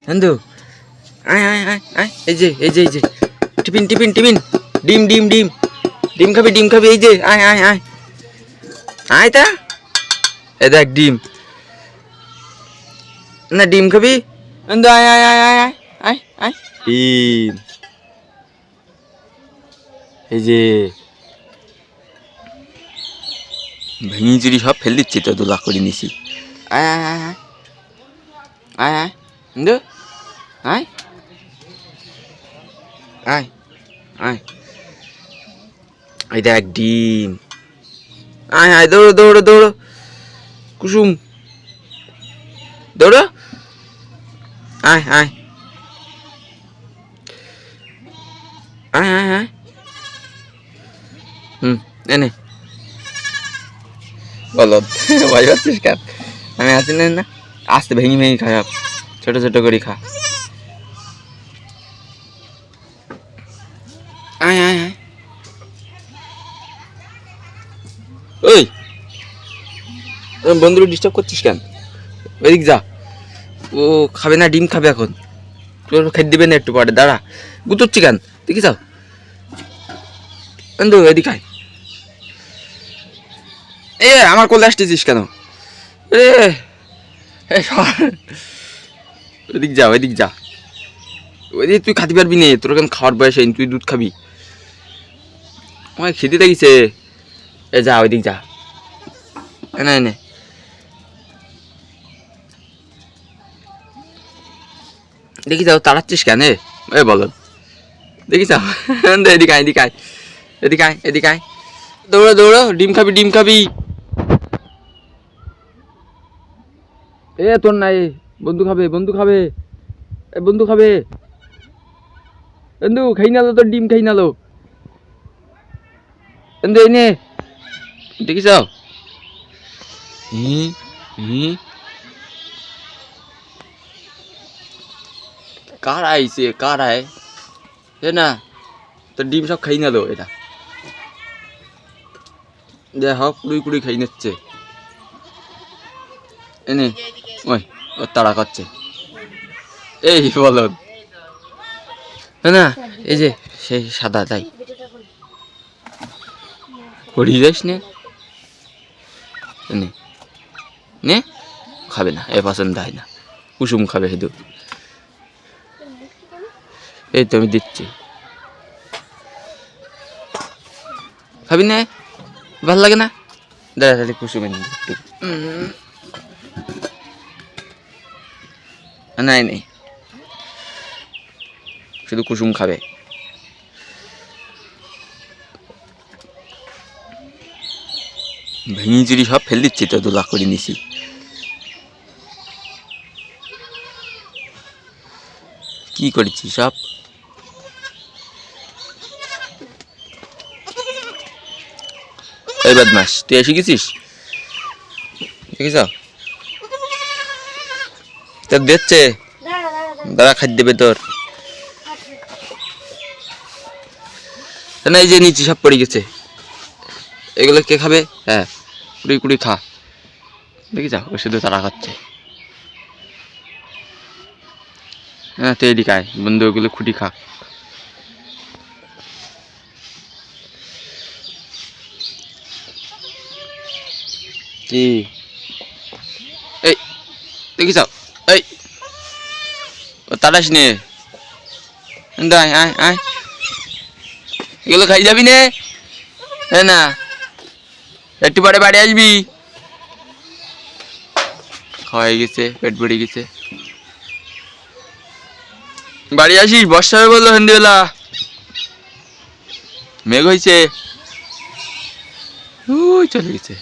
বন্ধু আয় আয় আয় আয়, এই যে টিফিন টিফিন টিফিন, ডিম ডিম ডিম ডিম খাবি এই যে, আয় আয় আয় আয় তা, এ দেখ ডিম, না ডিম খাবি বন্ধু, আয় আয় আয় আয় আয় আয় আয়, ডিম এই যে, ভেঙে চুরি সব ফেল দিচ্ছি তো, দোলা করে নিছি। আয় আয় আয় আয় আয় আয় বন্ধু, আয় আয় আয়, এই দেখ ডিম, আয় আয় দৌড়ো দৌড়ো দৌড়ো কুসুম, দৌড়ো, আয় আয় আয় আয় আয়, এনে বলো ভয় পাচ্ছিস কেন? আমি আছি না, আস্তে ভেঙে ভেঙে খা, ছোট ছোট করে খা, আয় আয় আয়, ওই বন্ধুরা ডিস্টার্ব করছিস কেন? ওইদিক যা, ও খাবে না, ডিম খাবে এখন, তোর খেতে দিবে না একটু পরে, দাঁড়া, গুতোচ্ছি কেন দেখি যাও বন্ধু, এদিক আয়, এ আমার কোলে আসতেছিস কেন? এ ওইদিক যা, ওইদিক যা, ওইদিক তুই খাতে পারবি না, তোর কেন খাওয়ার বয়স হয়নি, তুই দুধ খাবি, আমার খেতে লাগিছে, এ যা ওইদিক যা, এনে এনে, দেখি যাও তাড়াচ্ছিস কেন? এ বলো দেখি যাও, এদিকে আয় এদিকে আয় এদিকে আয় এদিকে আয়, দৌড়ো দৌড়ো, ডিম খাবি ডিম খাবি, এ তোর নাই, বন্ধু খাবে বন্ধু খাবে, এ বন্ধু খাবে, বন্ধু খাই নালো তোর ডিম, খাই নালো বন্ধু, এনে দেখি যাও, কার আইছে, কার আয় না, তোর ডিম সব খাই নালো, এটা দেখ কুড়ি কুড়ি খাই নিচ্ছে, এনে ওই ও তাড়া করছে, এই বলো না, এই যে সেই সাদা, তাই পড়িয়ে যাস নে, নে খাবে না, এ পছন্দ হয় না, কুসুম খাবে শুধু, এই তো আমি দিচ্ছি, খাবি না, ভাল লাগে না, দাঁড়া তাহলে কুসুম এনে নাই নেই, শুধু কুসুম খাবে, ভেঙে চুরি সব ফেল দিচ্ছি তো, দোলা করে নিছি, কি করেছি সব, এই বদমাস তুই এসে গেছিস, দেখিস তোর দিচ্ছে, দাঁড়া খাদ্য দেবে তোর, না এই যে নিচে সব পড়ে গেছে, এগুলো কে খাবে? হ্যাঁ কুড়ি কুড়ি খা, দেখি যাও, ও শুধু তারা খাচ্ছে, হ্যাঁ তো এদিকে আয় বন্ধু, ওগুলো খুঁটি খা, কি এই দেখি যাও, এই ও তাড়াস নে, আয় আয় আয়, এগুলো খাই যাবি নে, হ্যাঁ না একটু পরে বাড়ি আসবি, খাওয়াই গেছে, পেট ভরে গেছে, বাড়ি আসিস, বর্ষা হবে বললো সন্ধ্যেবেলা, মেঘ হয়েছে, চলে গেছে।